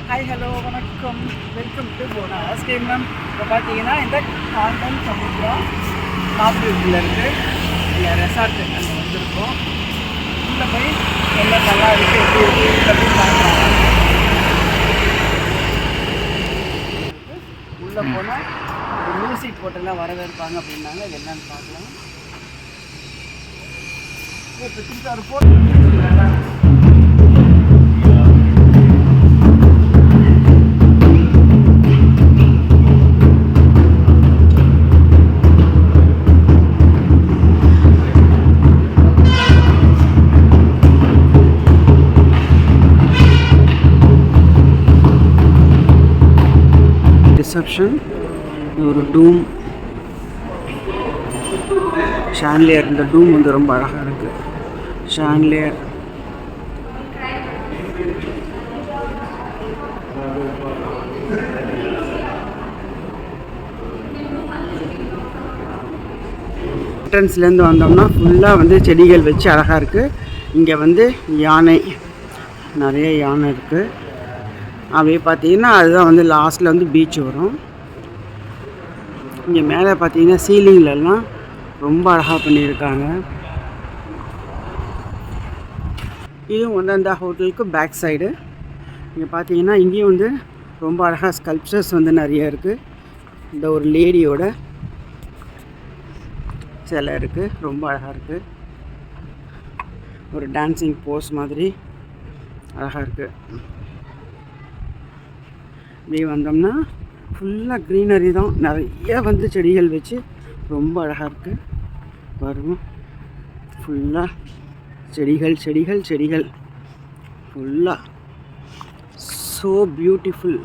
Hi hello வணக்கம், welcome to போனாஸ் கேமரம். இப்போ பார்த்தீங்கன்னா இந்த காண்டன் சமுத்ரா நாப்டியூட்டில் இருக்குது. இல்லை ரெசார்ட்டு அங்கே வந்திருக்கோம். உள்ளே போய் எல்லாம் நல்லா இருக்குது, எப்படி இருக்குது அப்படின்னு பார்க்கலாம். உள்ளே போனால் மியூசிக் போட்டெல்லாம் வரவேற்பாங்க அப்படின்னாங்க. அது என்னன்னு பார்க்கலாம். இப்போ திருப்பி ஒரு போட்டு ரிசப்ஷன். ஒரு டூம் ஷான்லியர். இந்த டூம் வந்து ரொம்ப அழகாக இருக்குது. ஷான்லியர் என்ட்ரன்ஸ்லேருந்து வந்தோம்னா ஃபுல்லாக வந்து செடிகள் வச்சு அழகாக இருக்குது. இங்கே வந்து யானை, நிறைய யானை இருக்குது. அப்படியே பார்த்தீங்கன்னா அதுதான் வந்து லாஸ்ட்டில் வந்து பீச் வரும். இங்கே மேலே பார்த்தீங்கன்னா சீலிங்லலாம் ரொம்ப அழகாக பண்ணியிருக்காங்க. இதுவும் வந்து அந்த ஹோட்டலுக்கு பேக் சைடு. இங்கே பார்த்தீங்கன்னா இங்கேயும் வந்து ரொம்ப அழகாக ஸ்கல்ப்சர்ஸ் வந்து நிறைய இருக்குது. இந்த ஒரு லேடியோட சிலை இருக்குது, ரொம்ப அழகாக இருக்குது. ஒரு டான்ஸிங் போஸ் மாதிரி அழகாக இருக்குது. இப்படி வந்தோம்னா ஃபுல்லாக க்ரீனரி தான், நிறைய வந்து செடிகள் வச்சு ரொம்ப அழகாக இருக்குது. பாருங்க, ஃபுல்லாக செடிகள் செடிகள் செடிகள் ஃபுல்லாக ஸோ பியூட்டிஃபுல்.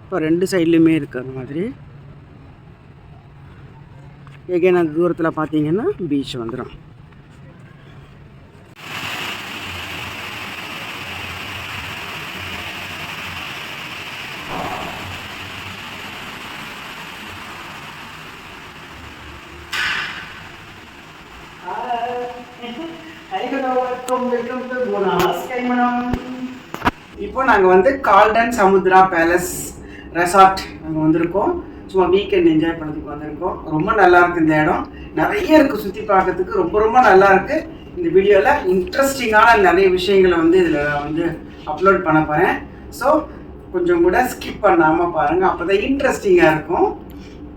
இப்போ ரெண்டு சைட்லேயுமே இருக்குது அந்த மாதிரி. எகைன் அந்த தூரத்தில் பார்த்தீங்கன்னா பீச் வந்துடும். இப்போ நாங்கள் வந்து கால்டன் சமுத்ரா பேலஸ் ரெசார்ட் அங்கே வந்திருக்கோம். சும்மா வீக்கெண்ட் என்ஜாய் பண்ணுறதுக்கு வந்திருக்கோம். ரொம்ப நல்லா இருக்குது இந்த இடம், நிறைய இருக்குது சுற்றி பார்க்கறதுக்கு. ரொம்ப ரொம்ப நல்லா இருக்குது. இந்த வீடியோவில் இன்ட்ரெஸ்டிங்கான நிறைய விஷயங்களை வந்து இதில் வந்து அப்லோட் பண்ண போகிறேன். ஸோ கொஞ்சம் கூட ஸ்கிப் பண்ணாமல் பாருங்கள், அப்போ தான் இன்ட்ரெஸ்டிங்காக இருக்கும்.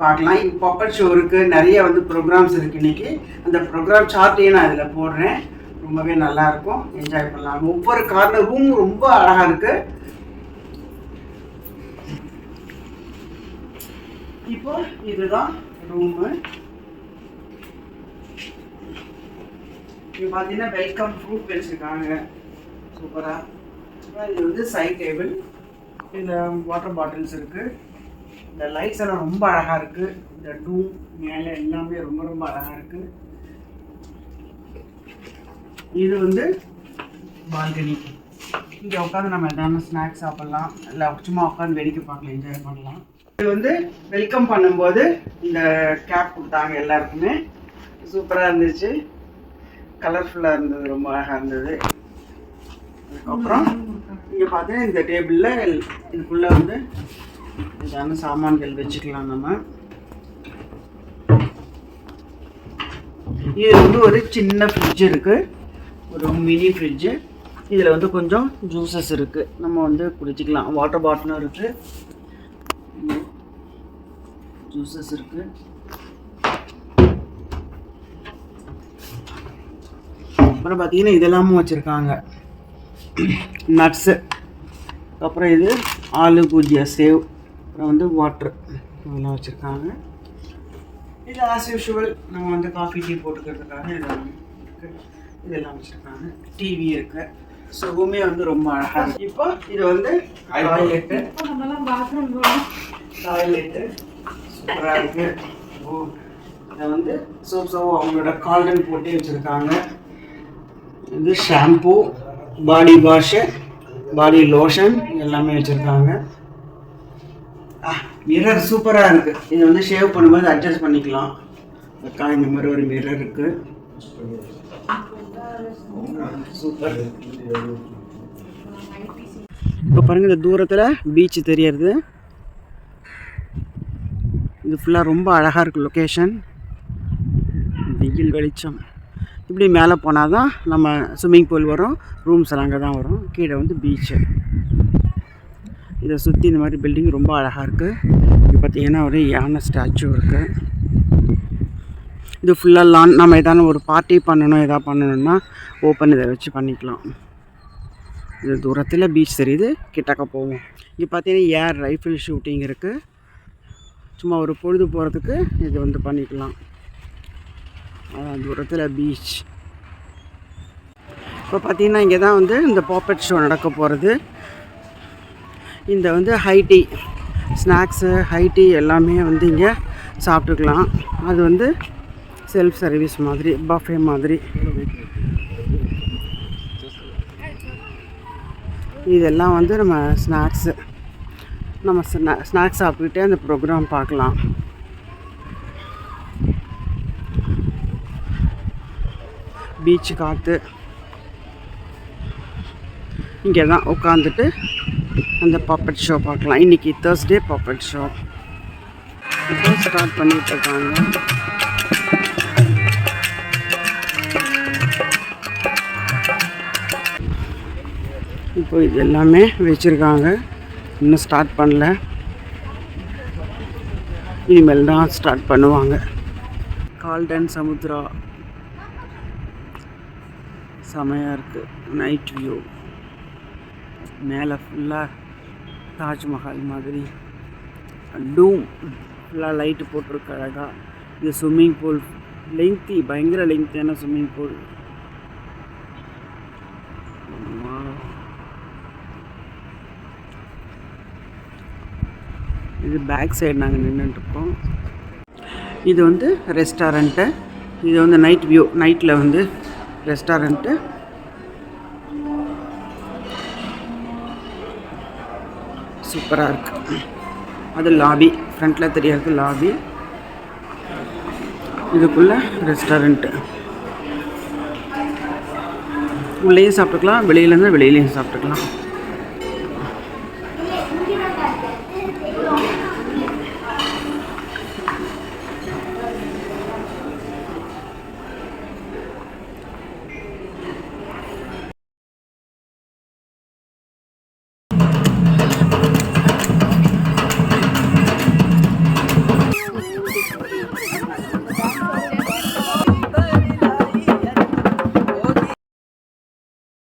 பார்க்கலாம். இப்போ பப்பட் ஷோ இருக்குது, நிறைய வந்து ப்ரோக்ராம்ஸ் இருக்குது. இன்றைக்கி அந்த ப்ரோக்ராம் சார்ட்டையும் நான் இதில் போடுறேன். ரொம்பவே நல்லாயிருக்கும், என்ஜாய் பண்ணலாம். ஒவ்வொரு கார்னர் ரூமும் ரொம்ப அழகாக இருக்குது. இப்போ இதுதான் ரூமு. இது பார்த்தீங்கன்னா வெல்கம் ஃப்ரூட் வச்சுருக்காங்க, சூப்பராக. இது வந்து சைட் டேபிள், இதில் வாட்டர் பாட்டில்ஸ் இருக்குது. இந்த லைட்ஸ் எல்லாம் ரொம்ப அழகாக இருக்குது. இந்த டூம் மேலே எல்லாமே ரொம்ப ரொம்ப அழகாக இருக்குது. இது வந்து பால்கனி. இங்கே உட்காந்து நம்ம எதாவது ஸ்நாக்ஸ் சாப்பிட்லாம், இல்லை சும்மா உட்காந்து வேடிக்கை பார்க்கலாம், என்ஜாய் பண்ணலாம். இது வந்து வெல்கம் பண்ணும்போது இந்த கேப் கொடுத்தாங்க எல்லாருக்குமே, சூப்பராக இருந்துச்சு, கலர்ஃபுல்லாக இருந்தது, ரொம்ப அழகாக இருந்தது. அதுக்கப்புறம் இங்கே பார்த்தீங்கன்னா இந்த டேபிளில் இதுக்குள்ளே வந்து ஏதான சாமான்கள் வச்சுக்கலாம் நம்ம. இது வந்து ஒரு சின்ன ஃப்ரிட்ஜ் இருக்குது, ஒரு மினி ஃப்ரிட்ஜு. இதில் வந்து கொஞ்சம் ஜூஸஸ் இருக்குது, நம்ம வந்து குடிச்சிக்கலாம். வாட்டர் பாட்டிலும் இருக்குது, ஜூஸஸ் இருக்குது. அப்புறம் பார்த்தீங்கன்னா இதெல்லாமும் வச்சுருக்காங்க, நட்ஸு. அப்புறம் இது ஆலு பூஜியா சேவ், அப்புறம் வந்து வாட்ரு, இதெல்லாம் வச்சுருக்காங்க. இது ஆஸ் யூஷுவல் நம்ம வந்து காஃபி டீ போட்டுக்கிறதுக்காக இதெல்லாம் வச்சுருக்காங்க. டிவி இருக்குது. ஸோ ரூமே வந்து ரொம்ப அழகாக இருக்குது. இப்போ இது வந்து டாய்லெட்டு, சூப்பராக இருக்குது. இதை வந்து ஸோ அவங்களோட கால்டன் போட்டே வச்சுருக்காங்க. இது ஷாம்பூ, பாடி வாஷு, பாடி லோஷன் எல்லாமே வச்சுருக்காங்க. மிரர் சூப்பராக இருக்குது. இது வந்து ஷேவ் பண்ணும்போது அட்ஜஸ்ட் பண்ணிக்கலாம். இந்த மாதிரி ஒரு மிரர் இருக்குது, சூப்பர். இப்போ பாருங்கள், இந்த தூரத்தில் பீச் தெரியறது. இது ஃபுல்லாக ரொம்ப அழகாக இருக்குது லொக்கேஷன். வெயில் வெளிச்சம். இப்படி மேலே போனால் தான் நம்ம ஸ்விம்மிங் பூல் வரும், ரூம்ஸ் எல்லாம் அங்கே தான் வரும். கீழே வந்து பீச்சு. இதை சுற்றி இந்த மாதிரி பில்டிங் ரொம்ப அழகாக இருக்குது. இங்கே பார்த்தீங்கன்னா ஒரு யானை ஸ்டாச்சு இருக்குது. இது ஃபுல்லாக லான். நம்ம எதான ஒரு பார்ட்டி பண்ணணும், எதாவது பண்ணணுன்னா ஓப்பன் இதை வச்சு பண்ணிக்கலாம். இது தூரத்தில் பீச் தெரியுது, கிட்டக்க போவோம். இங்கே பார்த்தீங்கன்னா ஏர் ரைஃபிள் ஷூட்டிங் இருக்குது. சும்மா ஒரு பொழுது போகிறதுக்கு இது வந்து பண்ணிக்கலாம். தூரத்தில் பீச். இப்போ பார்த்தீங்கன்னா இங்கே தான் வந்து இந்த பாப்பட் ஷோ நடக்க போகிறது. இந்த வந்து ஹைட்டி ஸ்நாக்ஸு, ஹைட்டி எல்லாமே வந்து இங்கே சாப்பிட்டுக்கலாம். அது வந்து செல்ஃப் சர்வீஸ் மாதிரி, பஃபே மாதிரி. இதெல்லாம் வந்து நம்ம ஸ்நாக்ஸு, நம்ம ஸ்நாக்ஸ் சாப்பிட்டுக்கிட்டே அந்த ப்ரோக்ராம் பார்க்கலாம். பீச்சு காற்று. இங்கே தான் உட்காந்துட்டு அந்த பாப்பட் ஷோ பார்க்கலாம். இன்றைக்கி தேர்ஸ்டே பாப்பட் ஷோ இப்போ ஸ்டார்ட் பண்ணிகிட்டு இருக்காங்க. இப்போ இது எல்லாமே வச்சுருக்காங்க, இன்னும் ஸ்டார்ட் பண்ணல. இனிமேல் தான் ஸ்டார்ட் பண்ணுவாங்க. கால்டன் சமுத்ரா செமையாக இருக்குது. Night view. மேலே ஃபுல்லாக தாஜ்மஹால் மாதிரி டூம் ஃபுல்லாக லைட்டு போட்டிருக்கு அழகாக. இது ஸ்விம்மிங் பூல். லெங்க்தி, பயங்கர லெங்க்தியான ஸ்விம்மிங் பூல். இது பேக் சைடு நாங்கள் நின்றுட்டுருக்கோம். இது வந்து ரெஸ்டாரண்ட்டு. இது வந்து நைட் வியூ. நைட்டில் வந்து ரெஸ்டாரண்ட்டு. சூப்பராக இருக்குது. அது லாபி, ஃப்ரண்ட்டில் தெரியாது லாபி. இதுக்குள்ளே ரெஸ்டாரண்ட்டு. உள்ளேயும் சாப்பிட்டுக்கலாம், வெளியிலேருந்து வெளியிலையும் சாப்பிட்டுக்கலாம்.